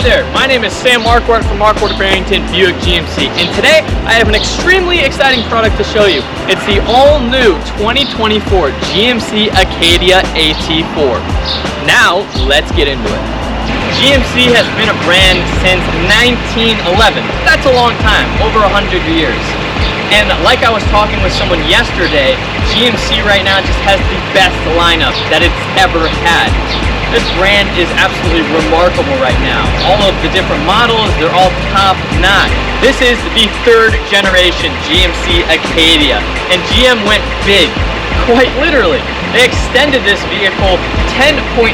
there, my name is Sam Marquardt from Marquardt Barrington Buick GMC, and today I have an extremely exciting product to show you. It's the all-new 2024 GMC Acadia AT4. Now, let's get into it. GMC has been a brand since 1911. That's a long time, over 100 years. And like I was talking with someone yesterday, GMC right now just has the best lineup that it's ever had. This brand is absolutely remarkable right now. All of the different models, they're all top notch. This is the third generation GMC Acadia, and GM went big, quite literally. They extended this vehicle 10.6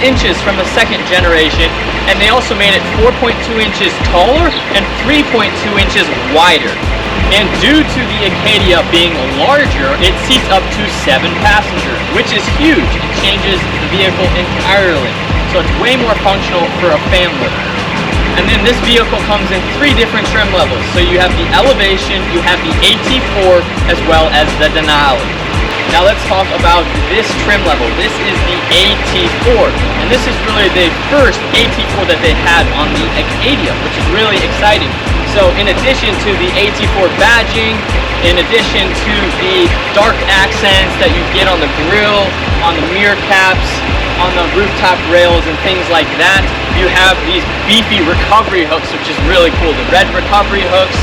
inches from the second generation, and they also made it 4.2 inches taller and 3.2 inches wider. And due to the Acadia being larger, it seats up to 7 passengers, which is huge. It changes the vehicle entirely. So it's way more functional for a family. And then this vehicle comes in 3 different trim levels. So you have the Elevation, you have the AT4, as well as the Denali. Now let's talk about this trim level. This is the AT4, and this is really the first AT4 that they had on the Acadia, which is really exciting. So in addition to the AT4 badging, in addition to the dark accents that you get on the grille, on the mirror caps, on the rooftop rails and things like that, you have these beefy recovery hooks, which is really cool. The red recovery hooks.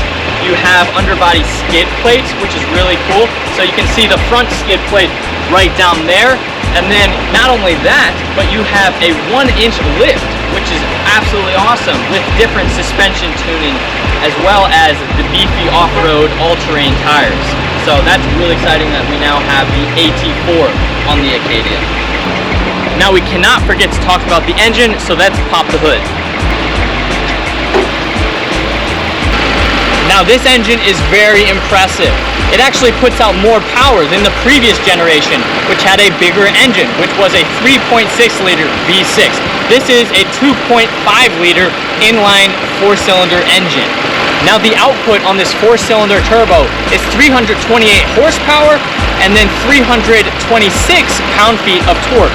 You have underbody skid plates, which is really cool. So you can see the front skid plate right down there. And then not only that, but you have a 1-inch lift, which is absolutely awesome, with different suspension tuning, as well as the beefy off-road all-terrain tires. So that's really exciting that we now have the AT4 on the Acadia. Now we cannot forget to talk about the engine, so let's pop the hood. Now this engine is very impressive. It actually puts out more power than the previous generation, which had a bigger engine, which was a 3.6 liter V6. This is a 2.5 liter inline 4-cylinder engine. Now the output on this 4-cylinder turbo is 328 horsepower and then 326 pound-feet of torque.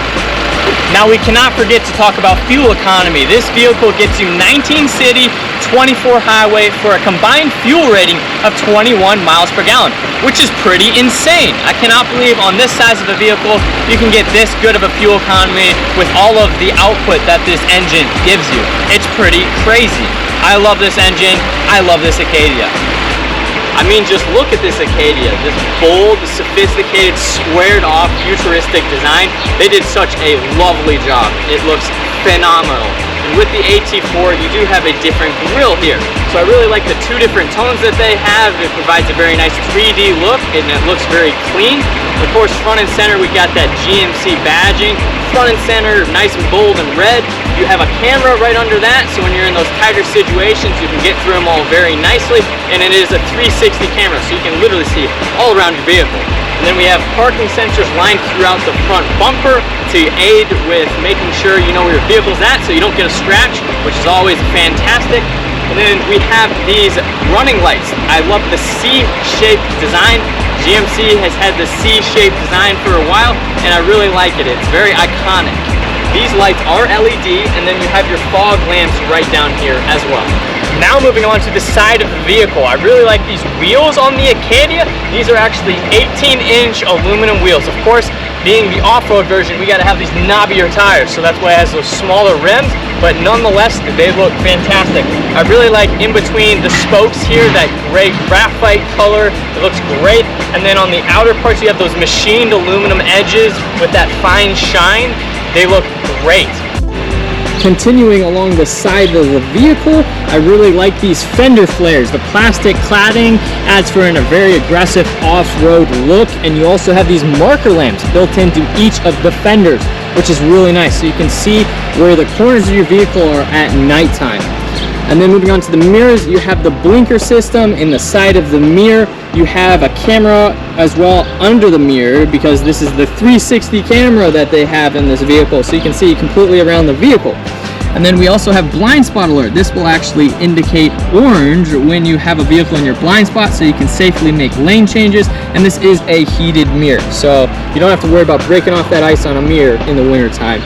Now we cannot forget to talk about fuel economy. This vehicle gets you 19 city, 24 highway for a combined fuel rating of 21 miles per gallon, which is pretty insane. I cannot believe on this size of a vehicle you can get this good of a fuel economy with all of the output that this engine gives you. It's pretty crazy. I love this engine. I love this Acadia. I mean, just look at this Acadia, this bold, sophisticated, squared-off, futuristic design. They did such a lovely job. It looks phenomenal. And with the AT4, you do have a different grille here. So I really like the 2 different tones that they have. It provides a very nice 3D look, and it looks very clean. Of course, front and center, we got that GMC badging. Front and center, nice and bold and red. You have a camera right under that, so when you're in those tighter situations, you can get through them all very nicely. And it is a 360 camera, so you can literally see all around your vehicle. And then we have parking sensors lined throughout the front bumper to aid with making sure you know where your vehicle's at, so you don't get a scratch, which is always fantastic. And then we have these running lights. I love the C-shaped design. GMC has had the C-shaped design for a while, and I really like it. It's very iconic. These lights are LED, and then you have your fog lamps right down here as well. Now moving on to the side of the vehicle, I really like these wheels on the Acadia. These are actually 18-inch aluminum wheels. Of course, being the off-road version, we got to have these knobbier tires, so that's why it has those smaller rims, but nonetheless, they look fantastic. I really like in between the spokes here, that gray graphite color. It looks great. And then on the outer parts, you have those machined aluminum edges with that fine shine. They look great. Continuing along the side of the vehicle, I really like these fender flares. The plastic cladding adds for a very aggressive off-road look, and you also have these marker lamps built into each of the fenders, which is really nice, so you can see where the corners of your vehicle are at nighttime. And then moving on to the mirrors, you have the blinker system in the side of the mirror. You have a camera as well under the mirror, because this is the 360 camera that they have in this vehicle, so you can see completely around the vehicle. And then we also have blind spot alert. This will actually indicate orange when you have a vehicle in your blind spot, so you can safely make lane changes. And this is a heated mirror, so you don't have to worry about breaking off that ice on a mirror in the winter time.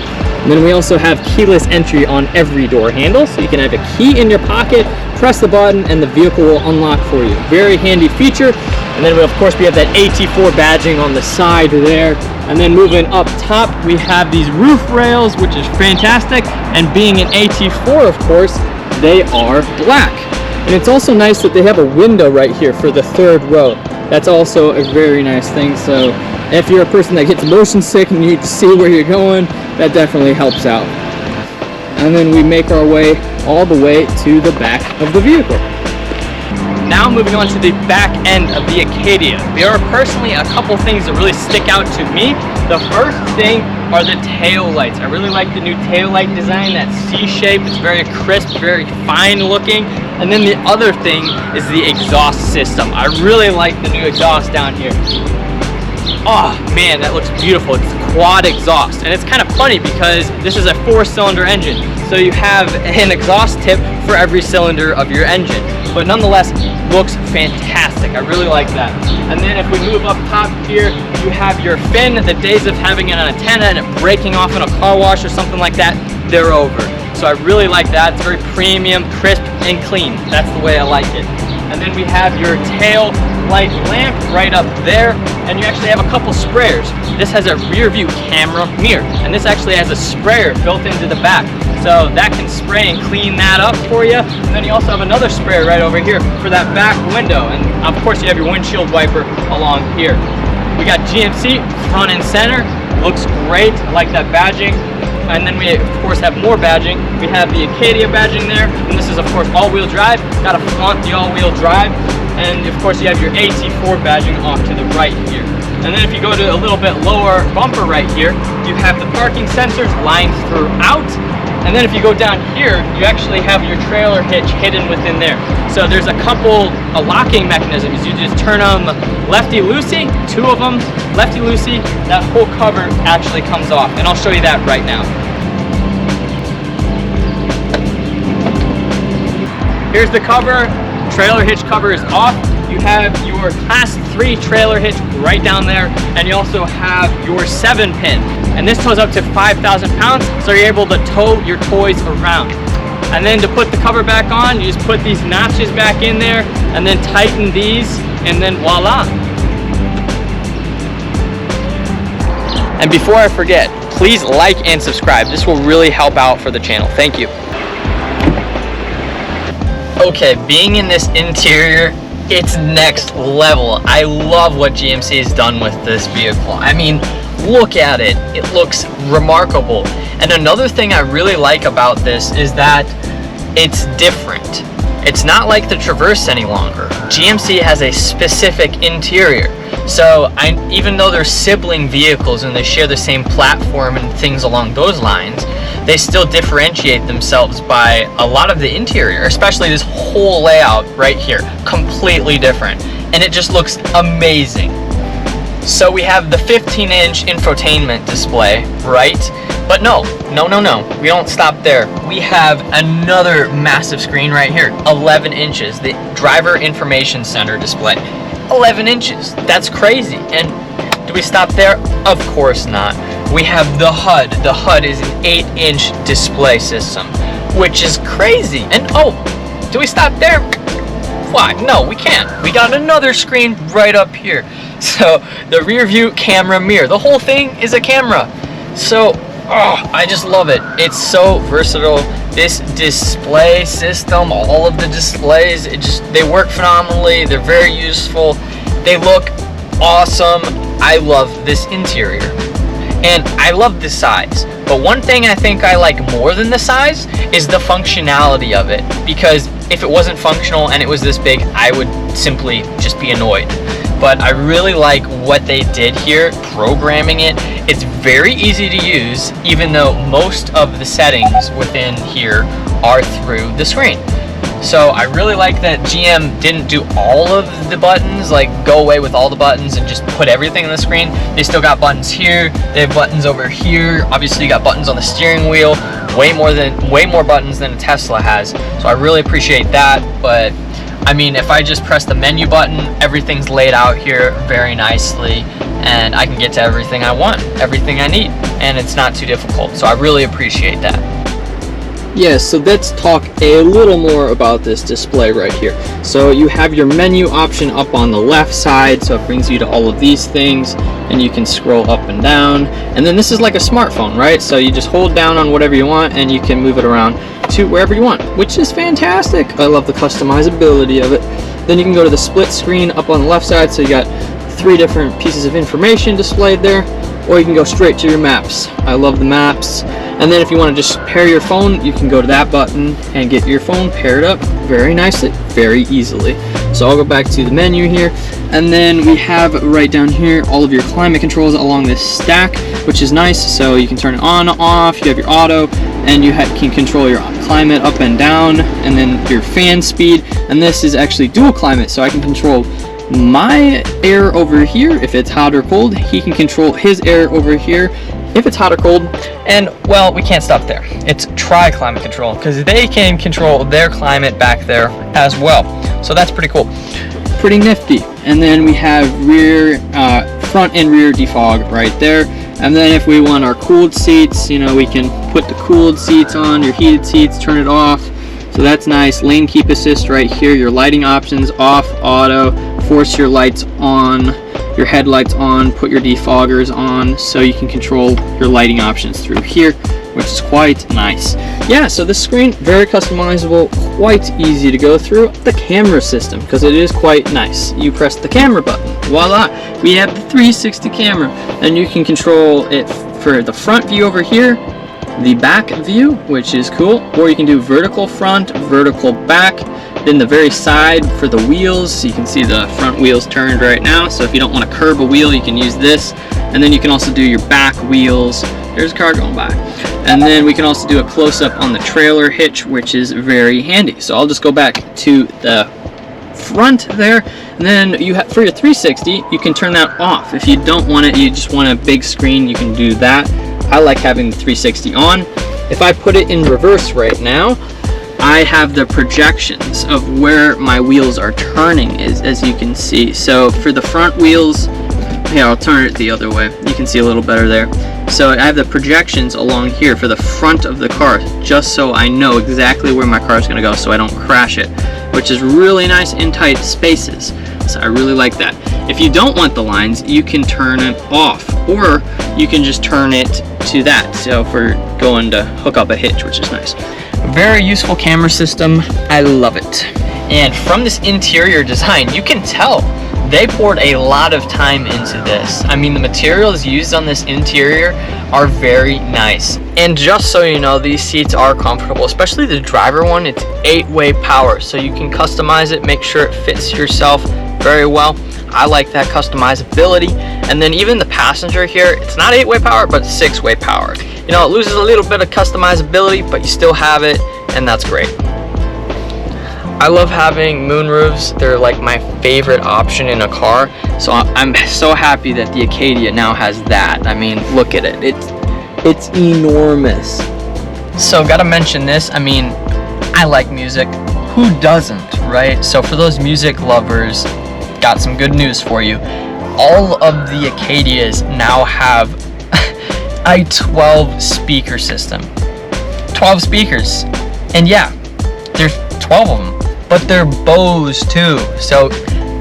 And then we also have keyless entry on every door handle, so you can have a key in your pocket, press the button, and the vehicle will unlock for you. Very handy feature. And then of course we have that AT4 badging on the side there. And then moving up top, we have these roof rails, which is fantastic. And being an AT4, of course, they are black. And it's also nice that they have a window right here for the third row. That's also a very nice thing. So if you're a person that gets motion sick and you need to see where you're going, that definitely helps out. And then we make our way all the way to the back of the vehicle. Now moving on to the back end of the Acadia. There are personally a couple things that really stick out to me. The first thing are the tail lights. I really like the new tail light design, that C shape. It's very crisp, very fine looking. And then the other thing is the exhaust system. I really like the new exhaust down here. Oh man, that looks beautiful. It's quad exhaust, and it's kind of funny because this is a 4-cylinder engine, so you have an exhaust tip for every cylinder of your engine, but nonetheless looks fantastic. I really like that. And then if we move up top here, you have your fin. The days of having an antenna and it breaking off in a car wash or something like that, they're over. So I really like that. It's very premium, crisp, and clean. That's the way I like it. And then we have your tail light lamp right up there, and you actually have a couple sprayers. This has a rear view camera mirror, and this actually has a sprayer built into the back, so that can spray and clean that up for you. And then you also have another sprayer right over here for that back window, and of course you have your windshield wiper along here. We got GMC front and center, looks great. I like that badging. And then we of course have more badging. We have the Acadia badging there, and this is of course all-wheel drive. Got to flaunt the all-wheel drive. And of course you have your AT4 badging off to the right here. And then if you go to a little bit lower bumper right here, you have the parking sensors lined throughout. And then if you go down here, you actually have your trailer hitch hidden within there. So there's a couple locking mechanisms. You just turn them lefty-loosey, 2 of them lefty-loosey, that whole cover actually comes off. And I'll show you that right now. Here's the cover. Trailer hitch cover is off. You have your class 3 trailer hitch right down there, and you also have your 7-pin, and this tows up to 5,000 pounds, so you're able to tow your toys around. And then to put the cover back on, you just put these notches back in there and then tighten these, and then voila. And before I forget, please like and subscribe. This will really help out for the channel. Thank you. Okay, being in this interior, it's next level. I love what GMC has done with this vehicle. I mean, look at it. It looks remarkable. And another thing I really like about this is that it's different. It's not like the Traverse any longer. GMC has a specific interior. So even though they're sibling vehicles and they share the same platform and things along those lines, they still differentiate themselves by a lot of the interior, especially this whole layout right here, completely different. And it just looks amazing. So we have the 15-inch infotainment display, right? But no, we don't stop there. We have another massive screen right here, 11 inches, the driver information center display. 11 inches, that's crazy. And do we stop there? Of course not. We have the HUD. The HUD is an 8-inch display system, which is crazy. And oh, do we stop there? Why? No, we can't. We got another screen right up here. So the rear view camera mirror, the whole thing is a camera. So I just love it. It's so versatile. This display system, all of the displays, they work phenomenally. They're very useful. They look awesome. I love this interior. And I love the size. But one thing I think I like more than the size is the functionality of it. Because if it wasn't functional and it was this big, I would simply just be annoyed. But I really like what they did here, programming it. It's very easy to use, even though most of the settings within here are through the screen. So I really like that GM didn't do all of the buttons, like go away with all the buttons and just put everything on the screen. They still got buttons here, they have buttons over here. Obviously you got buttons on the steering wheel, way more buttons than a Tesla has. So I really appreciate that. But I mean, if I just press the menu button, everything's laid out here very nicely. and I can get to everything I want, everything I need, and it's not too difficult. So I really appreciate that. Yes, so let's talk a little more about this display right here. So you have your menu option up on the left side, so it brings you to all of these things, and you can scroll up and down. And then this is like a smartphone, right? So you just hold down on whatever you want and you can move it around to wherever you want, which is fantastic. I love the customizability of it. Then you can go to the split screen up on the left side, so you got 3 different pieces of information displayed there, or you can go straight to your maps. I love the maps. And then if you want to just pair your phone, you can go to that button and get your phone paired up very nicely, very easily. So I'll go back to the menu here, and then we have right down here all of your climate controls along this stack, which is nice. So you can turn it on, off, you have your auto, and you can control your climate up and down, and then your fan speed. And this is actually dual climate, so I can control my air over here if it's hot or cold. He can control his air over here if it's hot or cold. And well, we can't stop there. It's tri-climate control, because they can control their climate back there as well. So that's pretty cool. Pretty nifty. And then we have front and rear defog right there. And then if we want our cooled seats, you know, we can put the cooled seats on, your heated seats, turn it off. So that's nice. Lane keep assist right here. Your lighting options off, auto, force your lights on, your headlights on, put your defoggers on, so you can control your lighting options through here, which is quite nice. Yeah, so this screen, very customizable, quite easy to go through. The camera system, because it is quite nice. You press the camera button, voila, we have the 360 camera, and you can control it for the front view over here, the back view, which is cool, or you can do vertical front, vertical back, then the very side for the wheels, so you can see the front wheels turned right now. So if you don't want to curb a wheel, you can use this. And then you can also do your back wheels. There's a car going by. And then we can also do a close-up on the trailer hitch, which is very handy. So I'll just go back to the front there, and then you have, for your 360, you can turn that off. If you don't want it, you just want a big screen, you can do that. I like having the 360 on. If I put it in reverse right now, I have the projections of where my wheels are turning, as you can see. So for the front wheels, here, I'll turn it the other way. You can see a little better there. So I have the projections along here for the front of the car, just so I know exactly where my car is going to go, so I don't crash it, which is really nice in tight spaces. So I really like that. If you don't want the lines, you can turn it off, or you can just turn it to that, so for going to hook up a hitch, which is nice. Very useful camera system. I love it. And from this interior design, you can tell they poured a lot of time into this. I mean, the materials used on this interior are very nice. And just so you know, these seats are comfortable, especially the driver one. It's 8-way power, so you can customize it, make sure it fits yourself very well. I like that customizability. And then even the passenger here, it's not 8-way power, but 6-way power. You know, it loses a little bit of customizability, but you still have it, and that's great. I love having moonroofs. They're like my favorite option in a car. So I'm so happy that the Acadia now has that. I mean, look at it. It's enormous. So gotta mention this. I mean, I like music. Who doesn't, right? So for those music lovers, got some good news for you. All of the Acadias now have a 12 speaker system. 12 speakers. And yeah, there's 12 of them, but they're Bose too. So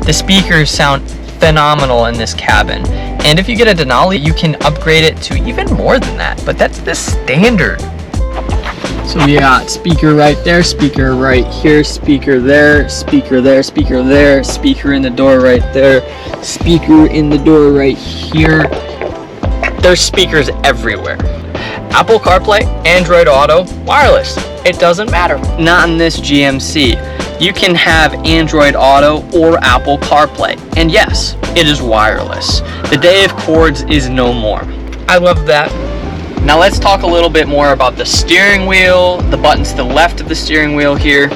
the speakers sound phenomenal in this cabin. And if you get a Denali, you can upgrade it to even more than that, but that's the standard. So we got speaker right there, speaker right here, speaker there, speaker there, speaker there, speaker in the door right there, speaker in the door right here. There's speakers everywhere. Apple CarPlay, Android Auto, wireless. It doesn't matter. Not in this GMC. You can have Android Auto or Apple CarPlay. And yes, it is wireless. The day of cords is no more. I love that. Now let's talk a little bit more about the steering wheel, the buttons to the left of the steering wheel here.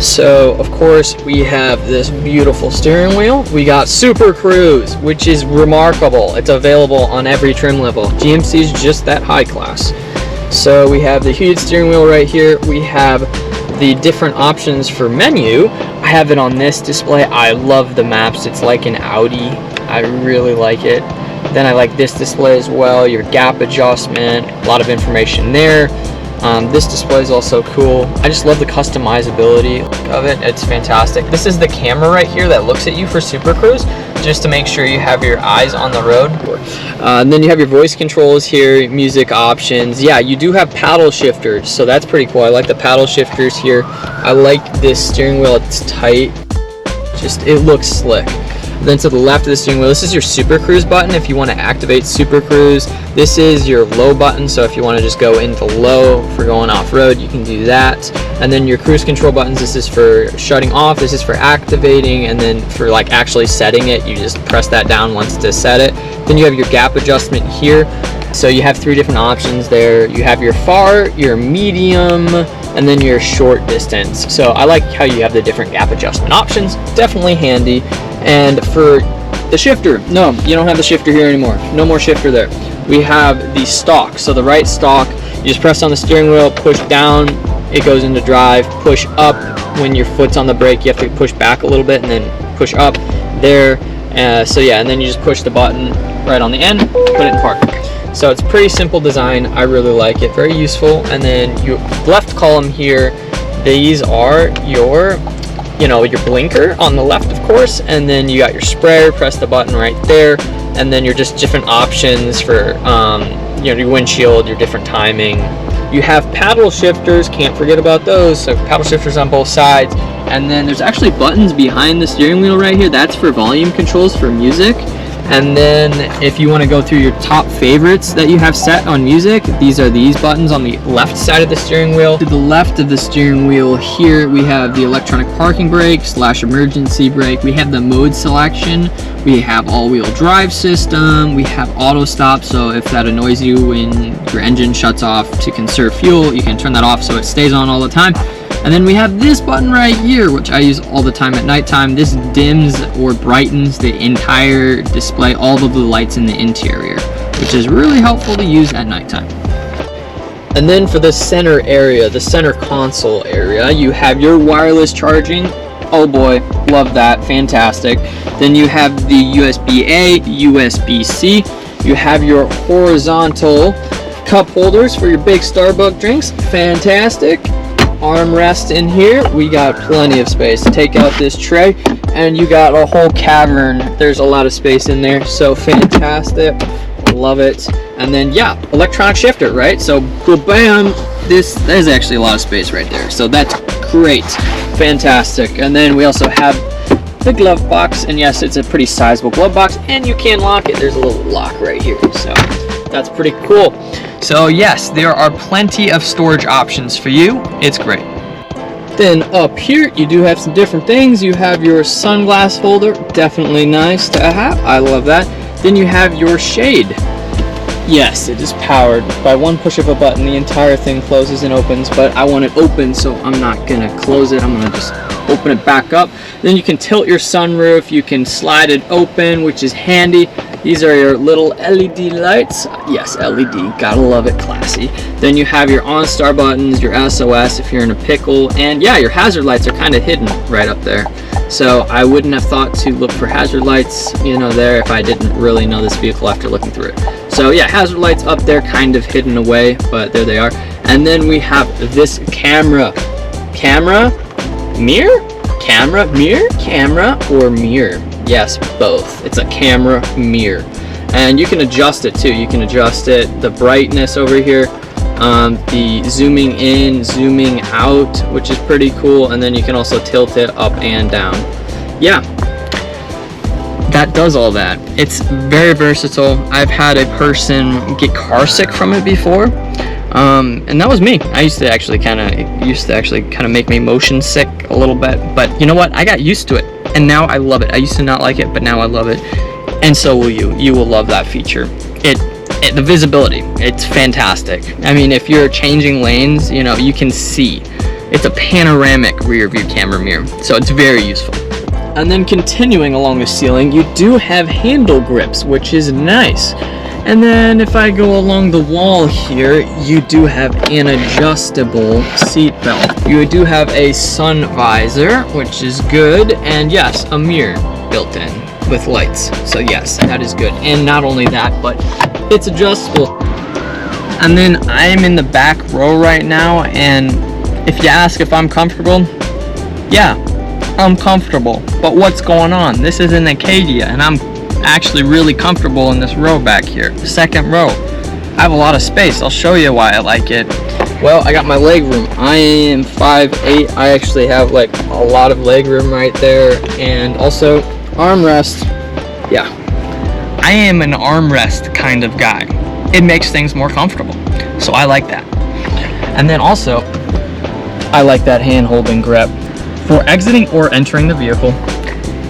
So of course we have this beautiful steering wheel. We got Super Cruise, which is remarkable. It's available on every trim level. GMC is just that high class. So we have the heated steering wheel right here. We have the different options for menu. I have it on this display. I love the maps. It's like an Audi. I really like it. Then I like this display as well, your gap adjustment, a lot of information there. This display is also cool. I just love the customizability of it. It's fantastic. This is the camera right here that looks at you for Super Cruise, just to make sure you have your eyes on the road. And then you have your voice controls here, music options. Yeah, you do have paddle shifters, so that's pretty cool. I like the paddle shifters here. I like this steering wheel, it's tight. Just, it looks slick. Then to the left of the steering wheel, this is your Super Cruise button if you want to activate Super Cruise. This is your low button, so if you want to just go into low for going off-road, you can do that. And then your cruise control buttons, this is for shutting off, this is for activating, and then for like actually setting it, you just press that down once to set it. Then you have your gap adjustment here. So you have 3 different options there. You have your far, your medium, and then your short distance. So I like how you have the different gap adjustment options, definitely handy. And for the shifter, no, you don't have the shifter here anymore. No more shifter there. We have the stalk. So the right stalk, you just press on the steering wheel, push down, it goes into drive, push up. When your foot's on the brake, you have to push back a little bit and then push up there. So yeah, and then you just push the button right on the end, put it in park. So it's pretty simple design. I really like it, very useful. And then your left column here, these are your, you know, your blinker on the left, of course, and then you got your sprayer, press the button right there, and then your just different options for you know, your windshield, your different timing. You have paddle shifters, can't forget about those, so paddle shifters on both sides. And then there's actually buttons behind the steering wheel right here, that's for volume controls for music. And then if you want to go through your top favorites that you have set on music, these are these buttons on the left side of the steering wheel. To the left of the steering wheel here, we have the electronic parking brake / emergency brake. We have the mode selection. We have all-wheel drive system. We have auto stop, so if that annoys you when your engine shuts off to conserve fuel, you can turn that off so it stays on all the time. And then we have this button right here, which I use all the time at nighttime. This dims or brightens the entire display, all of the lights in the interior, which is really helpful to use at nighttime. And then for the center area, the center console area, you have your wireless charging. Oh boy, love that, fantastic. Then you have the USB-A, USB-C. You have your horizontal cup holders for your big Starbucks drinks, fantastic. Armrest in here, we got plenty of space to take out this tray, and you got a whole cavern. There's a lot of space in there, so fantastic, love it. And then yeah, electronic shifter, right? So bam, there's actually a lot of space right there, so that's great, fantastic. And then we also have the glove box, and yes, it's a pretty sizable glove box, and you can lock it. There's a little lock right here, so that's pretty cool. So yes, there are plenty of storage options for you. It's great. Then up here, you do have some different things. You have your sunglass holder, definitely nice to have. I love that. Then you have your shade. Yes, it is powered. By one push of a button, the entire thing closes and opens, but I want it open, so I'm not gonna close it. I'm gonna just open it back up. Then you can tilt your sunroof. You can slide it open, which is handy. These are your little LED lights. Yes, LED, gotta love it, classy. Then you have your OnStar buttons, your SOS if you're in a pickle, and yeah, your hazard lights are kind of hidden right up there. So I wouldn't have thought to look for hazard lights, you know, there if I didn't really know this vehicle after looking through it. So yeah, hazard lights up there, kind of hidden away, but there they are. And then we have this camera. Camera, mirror, camera, mirror, camera, or mirror. Yes, both. It's a camera mirror, and you can adjust it too. You can adjust it, the brightness over here, the zooming in, zooming out, which is pretty cool, and then you can also tilt it up and down. Yeah, that does all that. It's very versatile. I've had a person get car sick from it before, and that was me. I used to actually kind of make me motion sick a little bit, but you know what? I got used to it. And now I love it. I used to not like it, but now I love it. And so will you. You will love that feature. The visibility, it's fantastic. I mean, if you're changing lanes, you know, you can see. It's a panoramic rear view camera mirror, so it's very useful. And then continuing along the ceiling, you do have handle grips, which is nice. And then if I go along the wall here, you do have an adjustable seat belt. You do have a sun visor, which is good, and yes, a mirror built in, with lights. So yes, that is good. And not only that, but it's adjustable. And then I'm in the back row right now, and if you ask if I'm comfortable, yeah, I'm comfortable. But what's going on? This is an Acadia, and I'm actually really comfortable in this row back here, the second row. I have a lot of space. I'll show you why I like it. Well, I got my leg room. I am 5'8". I actually have like a lot of leg room right there, and also armrest. Yeah, I am an armrest kind of guy. It makes things more comfortable, so I like that. And then also, I like that hand holding grip for exiting or entering the vehicle.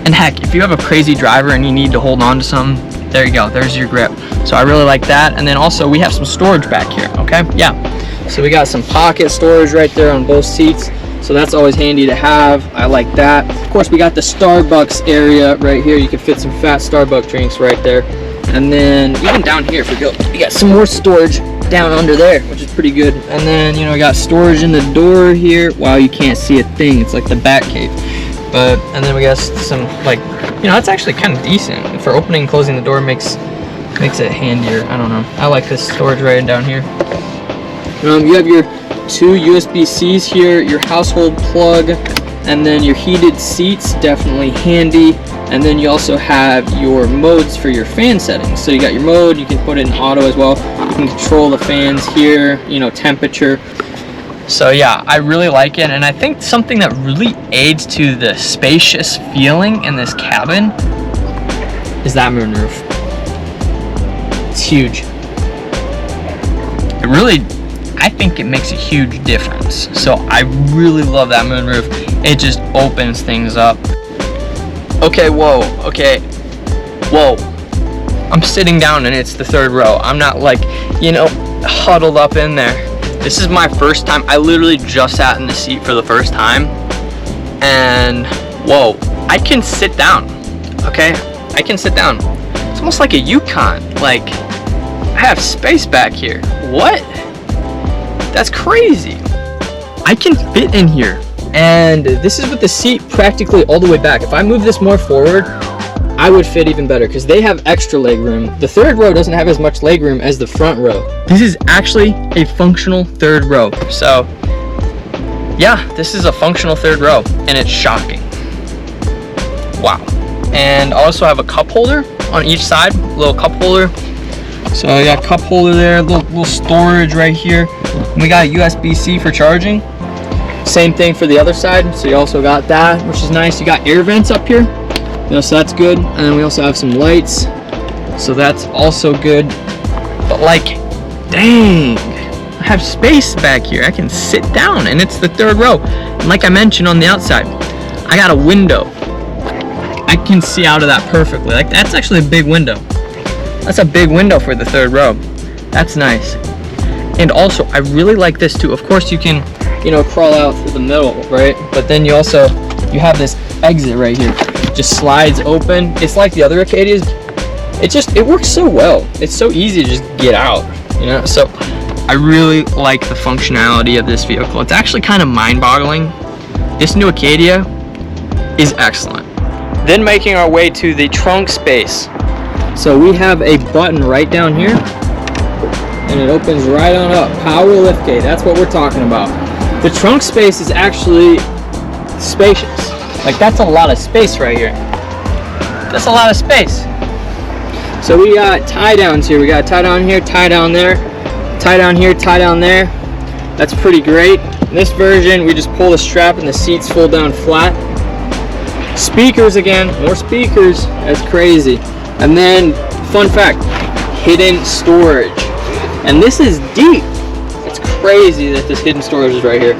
And heck, if you have a crazy driver and you need to hold on to something, there you go, there's your grip. So I really like that. And then also we have some storage back here, okay? Yeah, so we got some pocket storage right there on both seats, so that's always handy to have. I like that. Of course, we got the Starbucks area right here. You can fit some fat Starbucks drinks right there. And then even down here, if we go, we got some more storage down under there, which is pretty good. And then, you know, we got storage in the door here. Wow, you can't see a thing. It's like the bat cave. But, and then we got some, like, you know, it's actually kind of decent. For opening and closing the door makes it handier. I don't know. I like this storage right down here. You have your 2 USB-Cs here, your household plug, and then your heated seats, definitely handy. And then you also have your modes for your fan settings. So you got your mode, you can put it in auto as well. You can control the fans here, you know, temperature. So yeah, I really like it. And I think something that really aids to the spacious feeling in this cabin is that moonroof. It's huge. It really, I think it makes a huge difference. So I really love that moonroof. It just opens things up. Okay, whoa, okay, whoa. I'm sitting down and it's the 3rd row. I'm not like, you know, huddled up in there. This is my first time. I literally just sat in the seat for the first time. And whoa, I can sit down, okay? I can sit down. It's almost like a Yukon. Like, I have space back here. What? That's crazy. I can fit in here. And this is with the seat practically all the way back. If I move this more forward, I would fit even better because they have extra leg room. The 3rd row doesn't have as much leg room as the front row. This is actually a functional 3rd row. So yeah, this is a functional 3rd row, and it's shocking. Wow. And I also have a cup holder on each side, a little cup holder. So I got a cup holder there, little storage right here. And we got a USB-C for charging. Same thing for the other side, so you also got that, which is nice. You got air vents up here, you know, so that's good. And then we also have some lights, so that's also good. But like, dang, I have space back here. I can sit down, and it's the 3rd row. And like I mentioned on the outside, I got a window. I can see out of that perfectly. Like, that's actually a big window. That's a big window for the 3rd row. That's nice. And also, I really like this too. Of course, you can, you know, crawl out through the middle, right? But then you have this exit right here. Just slides open. It's like the other Acadias. It works so well. It's so easy to just get out, you know? So I really like the functionality of this vehicle. It's actually kind of mind-boggling. This new Acadia is excellent. Then making our way to the trunk space. So we have a button right down here, and it opens right on up. Power liftgate, that's what we're talking about. The trunk space is actually spacious. Like, that's a lot of space right here. That's a lot of space. So we got tie downs here. We got a tie down here, tie down there, tie down here, tie down there. That's pretty great. In this version, we just pull the strap and the seats fold down flat. Speakers again, more speakers. That's crazy. And then, fun fact, hidden storage. And this is deep. It's crazy that this hidden storage is right here.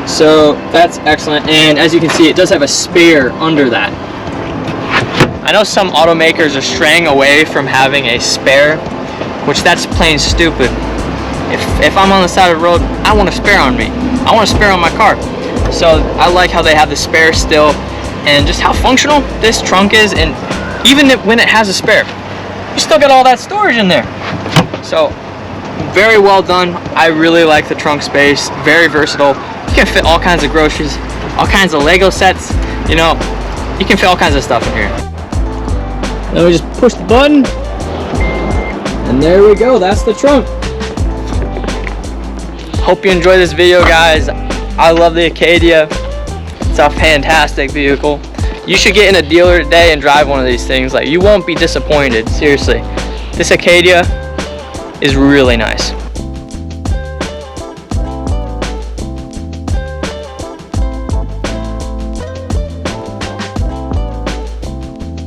So that's excellent. And as you can see, it does have a spare under that. I know some automakers are straying away from having a spare, which that's plain stupid. If I'm on the side of the road, I want a spare on me. I want a spare on my car. So I like how they have the spare still, and just how functional this trunk is. And even when it has a spare, you still got all that storage in there. So very well done. I really like the trunk space. Very versatile. You can fit all kinds of groceries, all kinds of Lego sets. You know, you can fit all kinds of stuff in here. Then we just push the button, and there we go. That's the trunk. Hope you enjoy this video, guys. I love the Acadia. It's a fantastic vehicle. You should get in a dealer today and drive one of these things. Like, you won't be disappointed. Seriously, this Acadia is really nice.